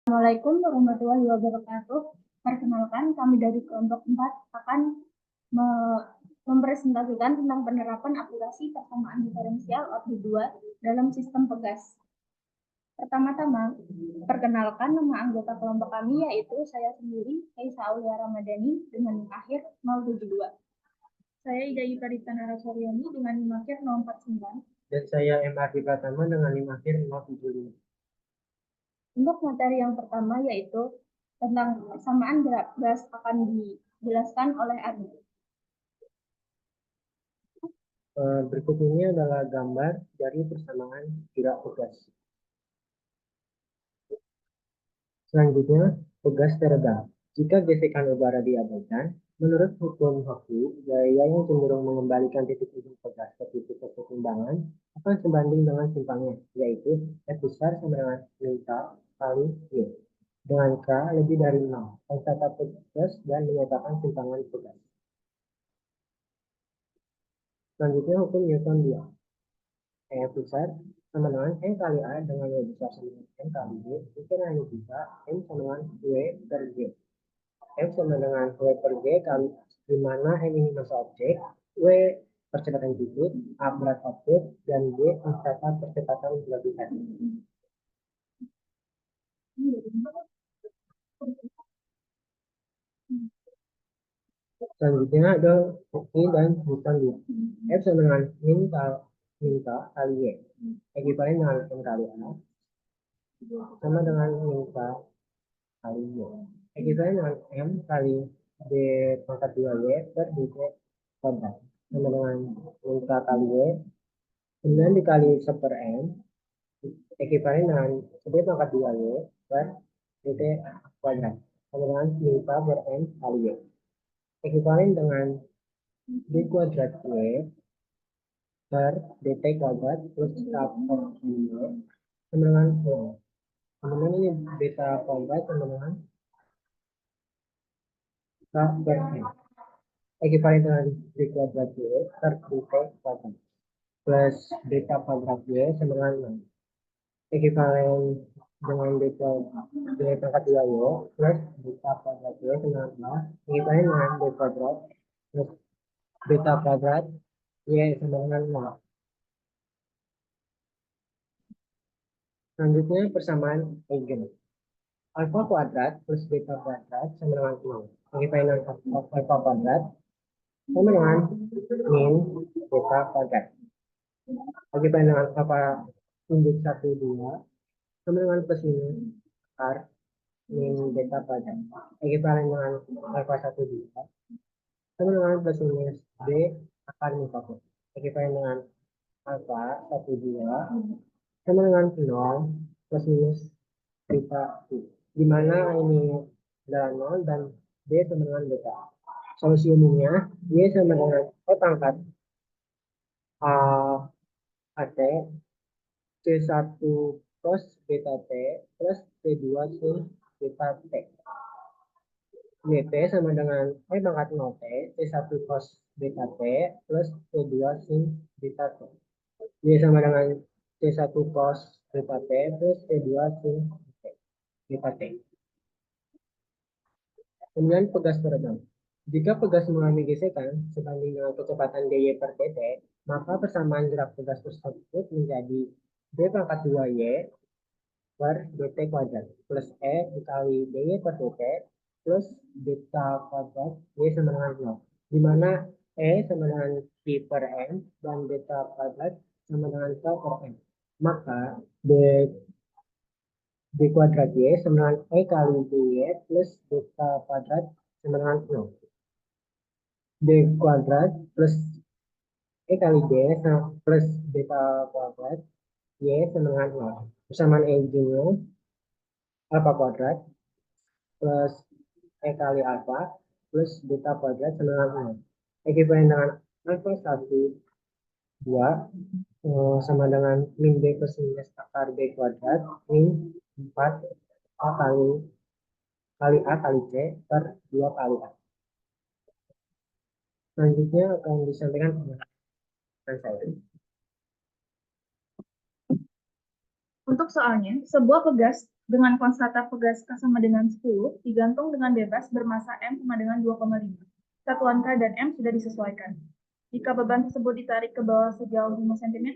Assalamualaikum warahmatullahi wabarakatuh. Perkenalkan, kami dari kelompok 4 akan mempresentasikan tentang penerapan aplikasi persamaan diferensial order 2 dalam sistem pegas. Pertama-tama, perkenalkan nama anggota kelompok kami yaitu saya sendiri, Kaisa Aulia Ramadhani dengan NIM akhir 072. Saya Ida Yukarita Narasoryani dengan NIM akhir 049. Dan saya M. Arfi Pratama dengan NIM akhir 075. Untuk materi yang pertama yaitu tentang persamaan gerak gas akan dijelaskan oleh Adi. Berikut ini adalah gambar dari persamaan gerak pegas. Selanjutnya, pegas teredam. Jika gesekan udara diabaikan, menurut hukum Hooke, gaya yang cenderung mengembalikan titik ujung pegas ke titik keseimbangan akan sebanding dengan simpangnya, yaitu F besar sama dengan delta kali Y. Dengan K lebih dari 0, konstanta pegas dan menyatakan simpangan pegas. Selanjutnya, hukum Newton 2. E besar sama dengan M kali A dengan W besar sama dengan M kali Y, itu hanya bisa M sama dengan W per G. M sama dengan W per G kali di mana M ini massa objek, W percepatan titik, A berat objek, dan G konstanta percepatan gravitasi. Selanjutnya ada Hooke dan Newton 2. F sama dengan min kali Y, ekivalen dengan M kali A, sama dengan min kali Y. Ekivalen dengan M kali D pangkat 2Y per DT kuadrat. Sama dengan min kali Y. Kemudian dikali 1 per M. Ekivalen dengan D pangkat 2Y per DT kuadrat. Sama dengan min per M kali Y. Ekivalen dengan D kuadrat Y per DT kuadrat plus K per Y. Sama dengan Y. Kemudian ini beta kuadrat sama dengan K per M. Ekivalen dengan D kuadrat Y per DT kuadrat plus beta kuadrat Y sama dengan 0. Ekivalen dengan beta D pangkat 2Y plus beta kuadrat Y sama dengan 0. Ekivalen dengan D kuadrat plus beta kuadrat Y sama dengan 0. Selanjutnya persamaan eigen. Alfa kuadrat plus beta kuadrat sama dengan 0. Ekivalen dengan alfa kuadrat sama dengan min beta kuadrat. Ekivalen dengan alfa tunjuk 1, 2 sama dengan plus minus R min beta kuadrat. Ekivalen dengan alfa 1, 2 sama dengan plus minus B akar min 1. Ekivalen dengan alfa 1, 2 sama dengan 0 plus minus beta 2. Di mana ini adalah 0 dan B sama dengan beta. Solusi umumnya Y sama dengan E pangkat A AT C1 cos beta T plus C2 sin beta T. YT sama dengan E pangkat 0 T C1 cos beta T plus C2 sin beta T. Y sama dengan C1 cos beta T plus C2 sin beta T. Kemudian pegas teredam. Jika pegas mengalami gesekan sebanding dengan kecepatan dy per dt, maka persamaan gerak pegas tersebut menjadi d pangkat 2y per dt kuadrat plus e dikali dy per dt plus beta kuadrat y sama dengan 0. Di mana e sama dengan q per m dan beta kuadrat sama dengan k per m. Maka d kuadrat y sama dengan e kali dy plus beta kuadrat sama dengan 0. D kuadrat plus E kali D plus beta kuadrat Y sama dengan 0. Persamaan E-nya alfa kuadrat plus E kali alfa plus beta kuadrat sama dengan 0. Ekivalen dengan alfa 1, 2 sama dengan min B plus minus akar B kuadrat min 4 A A kali C per 2 kali A. Selanjutnya akan disampaikan penjelasan saya. Untuk soalnya, sebuah pegas dengan konstanta pegas K sama dengan 10 digantung dengan bebas bermassa M sama dengan 2,5. Satuan K dan M sudah disesuaikan. Jika beban tersebut ditarik ke bawah sejauh 5 cm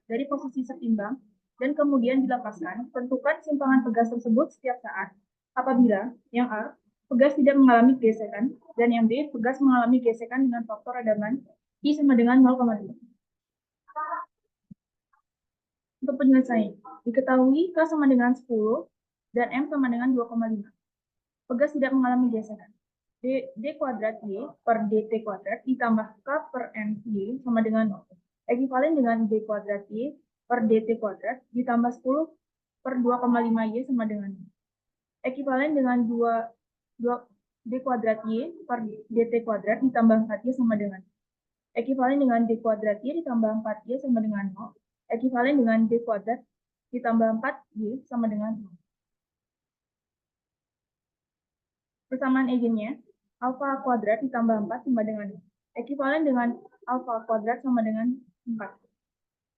dari posisi setimbang dan kemudian dilepaskan, tentukan simpangan pegas tersebut setiap saat. Apabila yang A, pegas tidak mengalami gesekan, dan yang B, pegas mengalami gesekan dengan faktor radaman I sama dengan 0,2. Untuk penyelesaian, diketahui K sama dengan 10 dan M sama dengan 2,5. Pegas tidak mengalami gesekan. D kuadrat Y per DT kuadrat ditambah K per M Y sama dengan 0. Ekivalen dengan D kuadrat Y per DT kuadrat ditambah 10 per 2,5 Y sama dengan 0. Ekivalen dengan 2 D kuadrat Y per DT kuadrat ditambah 4Y sama dengan 0. Ekivalen dengan D kuadrat Y ditambah 4Y sama dengan 0. Ekivalen dengan D kuadrat ditambah 4Y sama dengan 0. Persamaan eigennya, alfa kuadrat ditambah 4 sama dengan 0. Ekivalen dengan alfa kuadrat sama dengan 4.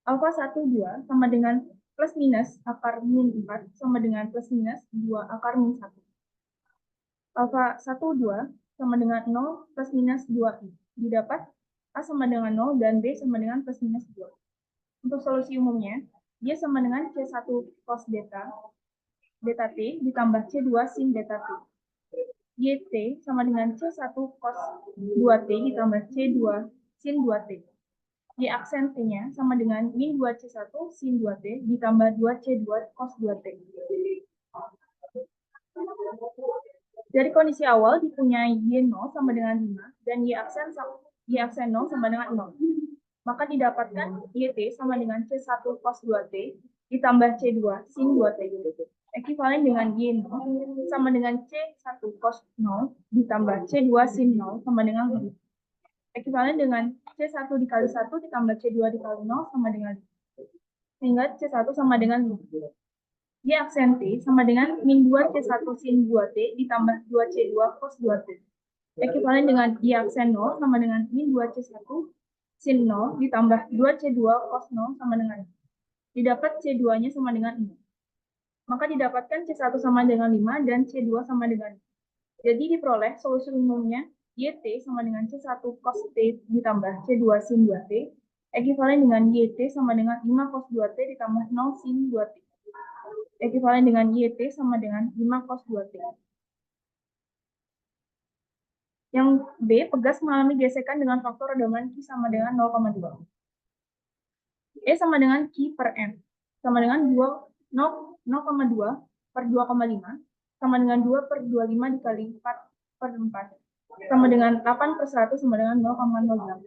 Alfa 1, 2 sama dengan plus minus akar min 4 sama dengan plus minus 2 akar min 1. Alfa 1, 2 sama dengan 0 plus minus 2i. Didapat A sama dengan 0 dan B sama dengan plus minus 2. Untuk solusi umumnya, Y sama dengan C1 cos beta T ditambah C2 sin beta T. YT sama dengan C1 cos 2T ditambah C2 sin 2T. Y aksen T-nya sama dengan min 2C1 sin 2T ditambah 2C2 cos 2T. Dari kondisi awal dipunyai Y0 sama dengan 5 dan Y aksen 0 sama dengan 0. Maka didapatkan YT sama dengan C1 cos 2T ditambah C2 sin 2T. Ekivalen dengan Y0 sama dengan C1 cos 0 ditambah C2 sin 0 sama dengan 5. Ekivalen dengan C1 dikali 1 ditambah C2 dikali 0 sama dengan 5. Sehingga C1 sama dengan 5. Y aksen T sama dengan min 2C1 sin 2T ditambah 2C2 cos 2T. Ekivalen dengan Y aksen 0 sama dengan min 2C1 sin 0 ditambah 2C2 cos 0 sama dengan 0. Didapat C2-nya sama dengan 0. Maka didapatkan C1 sama dengan 5 dan C2 sama dengan 0. Jadi diperoleh solusi umumnya YT sama dengan C1 cos T ditambah C2 sin 2T, ekivalen dengan YT sama dengan 5 cos 2T ditambah 0 sin 2T. Ekivalen dengan YT sama dengan 5 cos 2T. Yang B, pegas mengalami gesekan dengan faktor radaman Q sama dengan 0,2. E sama dengan Q per M, sama dengan 0,2 per 2,5, sama dengan 2 per 25 dikali 4 per 4, sama dengan 8 per 100 sama dengan 0,08.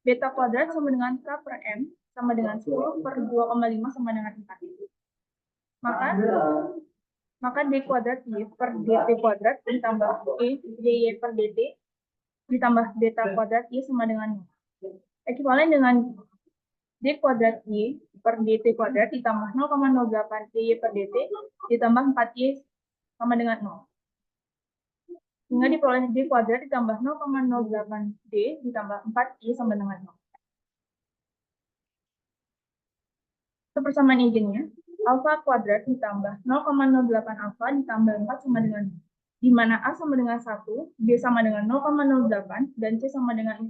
Beta kuadrat sama dengan K per M, sama dengan 10 per 2,5 sama dengan 4. Maka D kuadrat Y per DT kuadrat ditambah E DY per DT ditambah beta kuadrat Y sama dengan 0. Ekivalen dengan D kuadrat Y per DT kuadrat ditambah 0,08 DY per DT ditambah 4Y sama dengan 0. Sehingga diperoleh D kuadrat ditambah 0,08 D ditambah 4Y sama dengan 0. Untuk persamaan eigennya, alfa kuadrat ditambah 0,08 alfa ditambah 4 sama dengan 0. Di mana A sama dengan 1, B sama dengan 0,08, dan C sama dengan 4.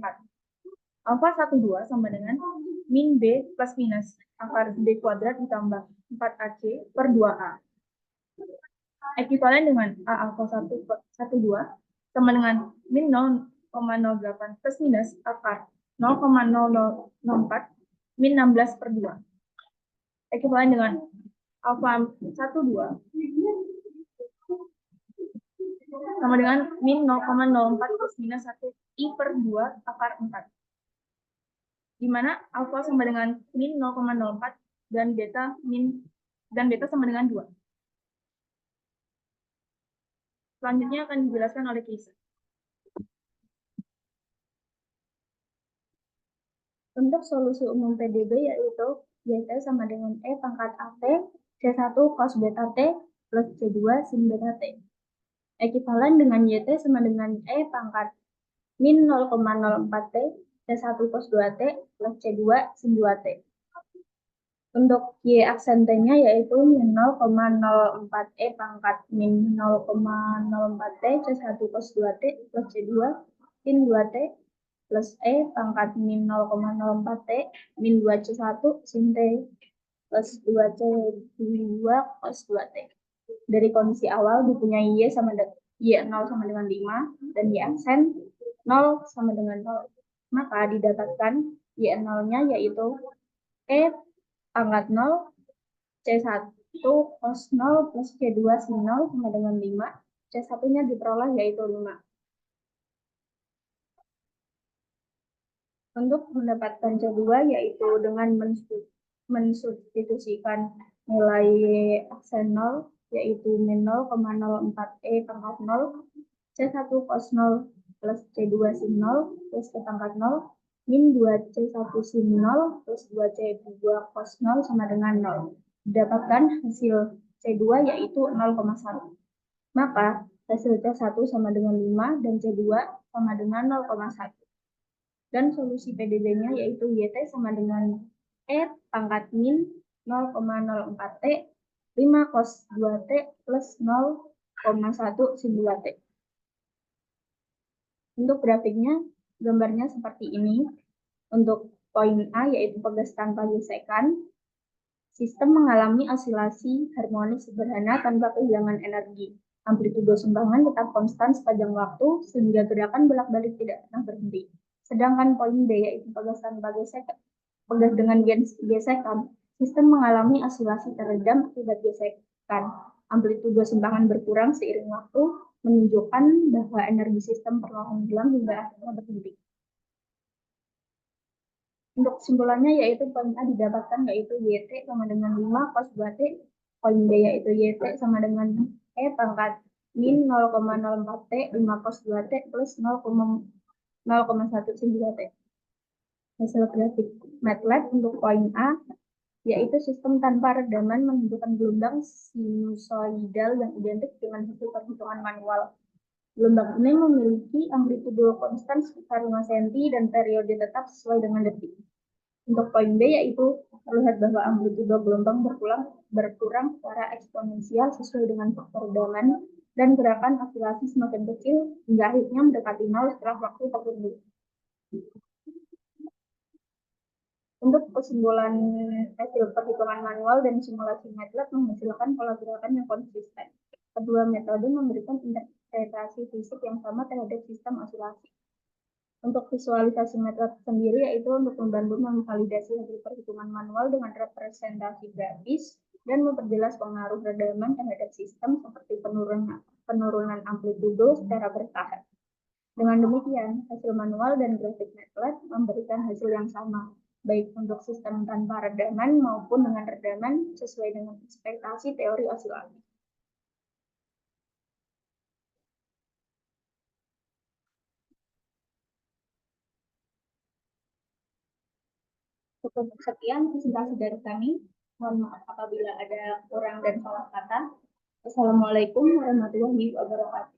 Alfa 12 sama dengan min B plus minus akar B kuadrat ditambah 4AC per 2A. Ekivalen dengan A alfa 12 sama dengan min 0,08 plus minus akar 0,004 min 16 per 2. Ekivalen dengan alfa 12 sama dengan min 0,04 plus minus 1 I per 2 akar 4. Di mana alfa sama dengan min 0,04 dan beta sama dengan 2. Selanjutnya akan dijelaskan oleh Kisa. Untuk solusi umum PDB yaitu YT sama dengan E pangkat AT C1 cos beta T plus C2 sin beta T. Ekivalen dengan YT sama dengan E pangkat min 0,04 T C1 cos 2T plus C2 sin 2T. Untuk Y aksentenya yaitu min 0,04 E pangkat min 0,04 T C1 cos 2 T plus C2 sin 2 T plus E pangkat min 0,04 T min 2 C1 sin T plus 2 C2 cos 2 T. Dari kondisi awal dipunyai Y0 sama dengan 5 dan Y aksen 0 sama dengan 0. Maka didapatkan Y0-nya yaitu E pangkat 0 C1 cos 0 plus C2 sin 0 sama dengan 5. C1-nya diperoleh yaitu 5. Untuk mendapatkan C2 yaitu dengan mensubstitusikan nilai aksen 0 yaitu min 0,04 E pangkat 0 C1 cos 0 plus C2 sin 0 plus ke pangkat 0 min 2 C1 sin 0 plus 2 C2 cos 0 sama dengan 0. Didapatkan hasil C2 yaitu 0,1. Maka hasil C1 sama dengan 5 dan C2 sama dengan 0,1. Dan solusi PDB-nya yaitu YT sama dengan E pangkat min 0,04 T 5 cos 2 T plus 0,1 sin 2 T. Untuk grafiknya, gambarnya seperti ini. Untuk poin A yaitu pegas tanpa gesekan, sistem mengalami osilasi harmonis sederhana tanpa kehilangan energi. Amplitudo sumbangan tetap konstan sepanjang waktu sehingga gerakan bolak-balik tidak pernah berhenti. Sedangkan poin B yaitu pegas tanpa gesekan, pegas dengan gesekan, sistem mengalami osilasi teredam akibat gesekan. Amplitudo sumbangan berkurang seiring waktu, menunjukkan bahwa energi sistem perlahan hilang hingga akhirnya berhenti. Untuk kesimpulannya yaitu poin A didapatkan yaitu YT sama dengan 5 cos 2T, poin B yaitu YT sama dengan E pangkat min 0,04 T 5 cos 2T plus 0,1 sin 2T. Hasil grafik MATLAB untuk poin A yaitu sistem tanpa redaman menunjukkan gelombang sinusoidal yang identik dengan hasil perhitungan manual. Gelombang ini memiliki amplitudo konstan sekitar 5 cm dan periode tetap sesuai dengan detik. Untuk poin B yaitu terlihat bahwa amplitudo gelombang berkurang secara eksponensial sesuai dengan faktor redaman dan gerakan osilasi semakin kecil hingga akhirnya mendekati 0 setelah waktu tertentu. Untuk kesimpulan hasil perhitungan manual dan simulasi MATLAB menghasilkan pola gerakan yang konsisten. Kedua metode memberikan interpretasi fisik yang sama terhadap sistem osilasi. Untuk visualisasi MATLAB sendiri yaitu untuk membantu memvalidasi hasil perhitungan manual dengan representasi grafis dan memperjelas pengaruh redaman terhadap sistem seperti penurunan amplitudo secara bertahap. Dengan demikian, hasil manual dan grafik MATLAB memberikan hasil yang sama, baik untuk sistem tanpa redaman maupun dengan redaman sesuai dengan ekspektasi teori osilasi. Cukup sekian presentasi dari kami. Mohon maaf apabila ada kurang dan salah kata. Assalamualaikum warahmatullahi wabarakatuh.